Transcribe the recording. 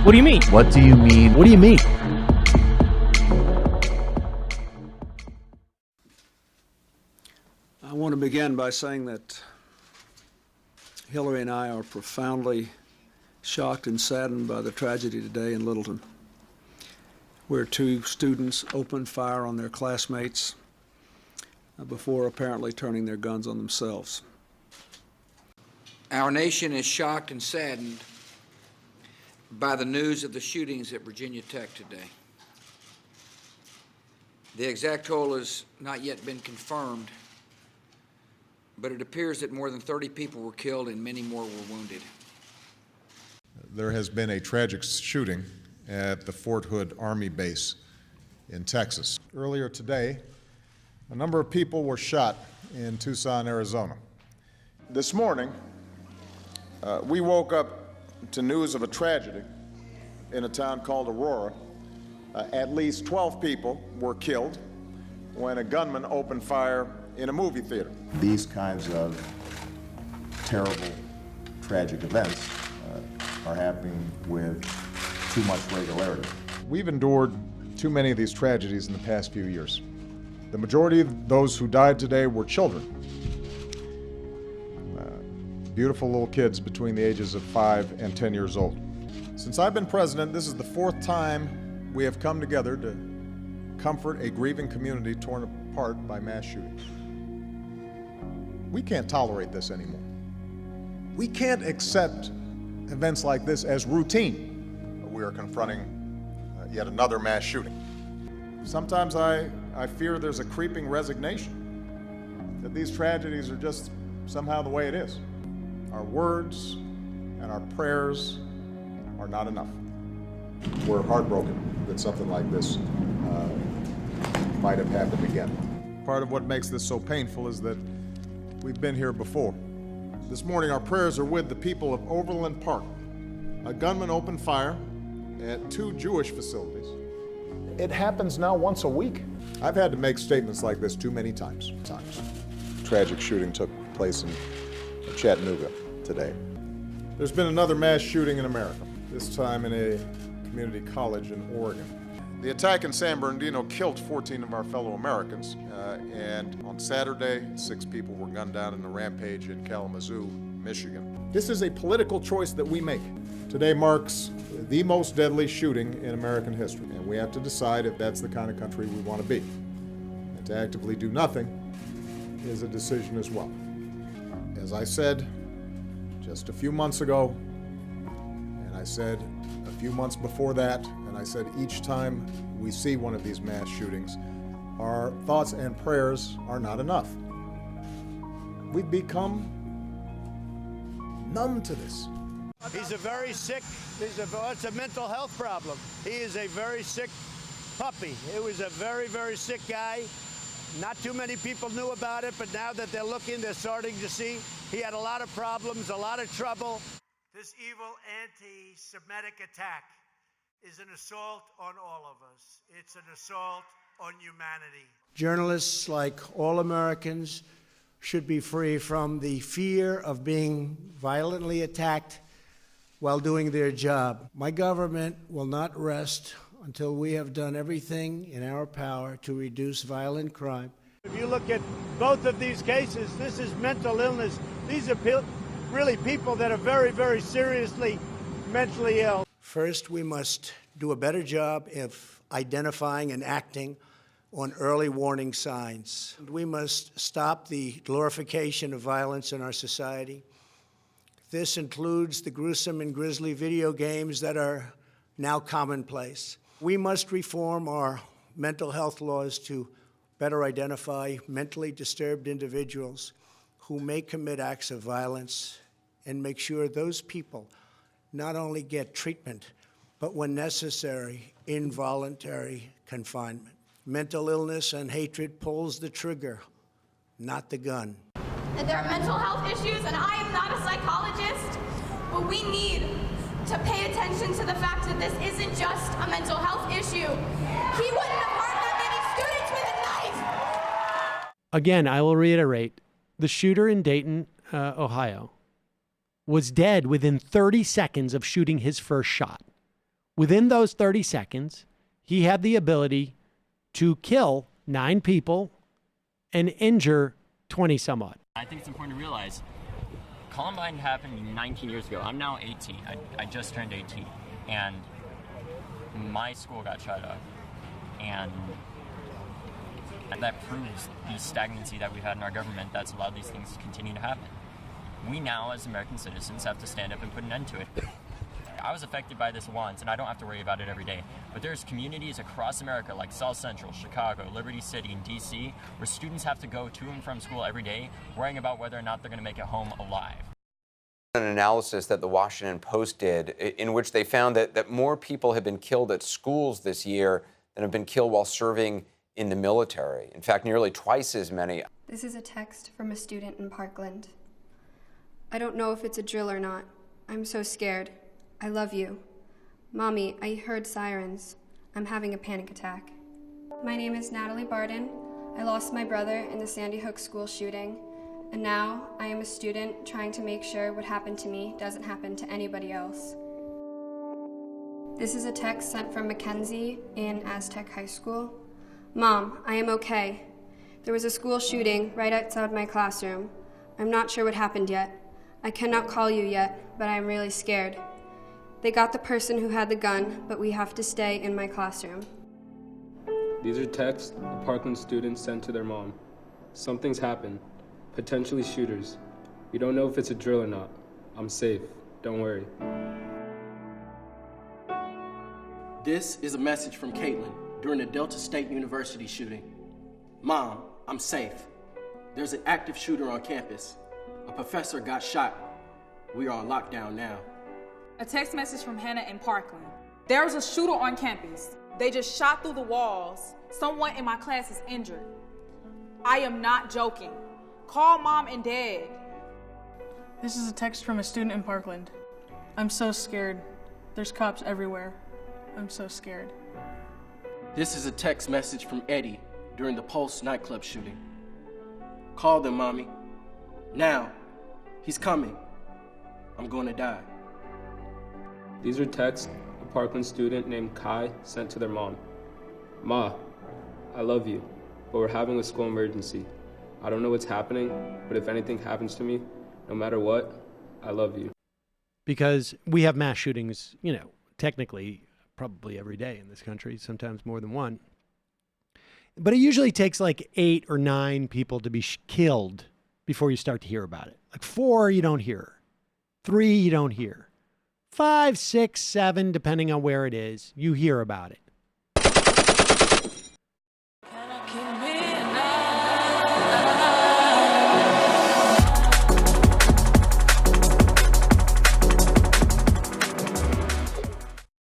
What do you mean? What do you mean? What do you mean? I want to begin by saying that Hillary and I are profoundly shocked and saddened by the tragedy today in Littleton, where two students opened fire on their classmates before apparently turning their guns on themselves. Our nation is shocked and saddened by the news of the shootings at Virginia Tech today. The exact toll has not yet been confirmed, but it appears that more than 30 people were killed and many more were wounded. There has been a tragic shooting at the Fort Hood Army base in Texas. Earlier today, a number of people were shot in Tucson, Arizona. This morning, we woke up to news of a tragedy in a town called Aurora. At least 12 people were killed when a gunman opened fire in a movie theater. These kinds of terrible, tragic events are happening with too much regularity. We've endured too many of these tragedies in the past few years. The majority of those who died today were children. Beautiful little kids between the ages of 5 and 10 years old. Since I've been president, this is the fourth time we have come together to comfort a grieving community torn apart by mass shootings. We can't tolerate this anymore. We can't accept events like this as routine. We are confronting yet another mass shooting. Sometimes I fear there's a creeping resignation that these tragedies are just somehow the way it is. Our words and our prayers are not enough. We're heartbroken that something like this might have happened again. Part of what makes this so painful is that we've been here before. This morning, our prayers are with the people of Overland Park. A gunman opened fire at 2 Jewish facilities. It happens now once a week. I've had to make statements like this too many times. Tragic shooting took place in Chattanooga today. There's been another mass shooting in America, this time in a community college in Oregon. The attack in San Bernardino killed 14 of our fellow Americans, and on Saturday, 6 people were gunned down in a rampage in Kalamazoo, Michigan. This is a political choice that we make. Today marks the most deadly shooting in American history, and we have to decide if that's the kind of country we want to be. And to actively do nothing is a decision as well. As I said just a few months ago, and I said a few months before that, and I said each time we see one of these mass shootings, our thoughts and prayers are not enough. We've become numb to this. He's a very sick, it's a mental health problem. He is a very sick puppy. It was a very, very sick guy. Not too many people knew about it, but now that they're looking, they're starting to see he had a lot of problems, a lot of trouble. This evil anti-Semitic attack is an assault on all of us. It's an assault on humanity. Journalists, like all Americans, should be free from the fear of being violently attacked while doing their job. My government will not rest until we have done everything in our power to reduce violent crime. If you look at both of these cases, this is mental illness. These are really people that are very, very seriously mentally ill. First, we must do a better job of identifying and acting on early warning signs. We must stop the glorification of violence in our society. This includes the gruesome and grisly video games that are now commonplace. We must reform our mental health laws to better identify mentally disturbed individuals who may commit acts of violence and make sure those people not only get treatment, but when necessary, involuntary confinement. Mental illness and hatred pulls the trigger, not the gun. There are mental health issues, and I am not a psychologist, but we need to pay attention to the fact that this isn't just a mental health issue. He wouldn't have hurt that many students with a knife. Again, I will reiterate, the shooter in Dayton, Ohio, was dead within 30 seconds of shooting his first shot. Within those 30 seconds, he had the ability to kill 9 people and injure 20 some odd. I think it's important to realize Columbine happened 19 years ago. I'm now 18. I just turned 18. And my school got shut up. And that proves the stagnancy that we've had in our government that's allowed these things to continue to happen. We now, as American citizens, have to stand up and put an end to it. I was affected by this once, and I don't have to worry about it every day. But there's communities across America, like South Central, Chicago, Liberty City, and D.C., where students have to go to and from school every day, worrying about whether or not they're going to make it home alive. An analysis that the Washington Post did in which they found that more people have been killed at schools this year than have been killed while serving in the military. In fact, nearly twice as many. This is a text from a student in Parkland. I don't know if it's a drill or not. I'm so scared. I love you. Mommy, I heard sirens. I'm having a panic attack. My name is Natalie Barden. I lost my brother in the Sandy Hook school shooting, and now I am a student trying to make sure what happened to me doesn't happen to anybody else. This is a text sent from Mackenzie in Aztec High School. Mom, I am okay. There was a school shooting right outside my classroom. I'm not sure what happened yet. I cannot call you yet, but I am really scared. They got the person who had the gun, but we have to stay in my classroom. These are texts a Parkland student sent to their mom. Something's happened. Potentially shooters. We don't know if it's a drill or not. I'm safe. Don't worry. This is a message from Caitlin during the Delta State University shooting. Mom, I'm safe. There's an active shooter on campus. A professor got shot. We are on lockdown now. A text message from Hannah in Parkland. There was a shooter on campus. They just shot through the walls. Someone in my class is injured. I am not joking. Call Mom and Dad. This is a text from a student in Parkland. I'm so scared. There's cops everywhere. I'm so scared. This is a text message from Eddie during the Pulse nightclub shooting. Call them, Mommy. Now. He's coming. I'm going to die. These are texts a Parkland student named Kai sent to their mom. Ma, I love you, but we're having a school emergency. I don't know what's happening, but if anything happens to me, no matter what, I love you. Because we have mass shootings, technically probably every day in this country, sometimes more than one. But it usually takes like 8 or 9 people to be killed before you start to hear about it. Like 4, you don't hear. 3, you don't hear. 5, 6, 7, depending on where it is, you hear about it.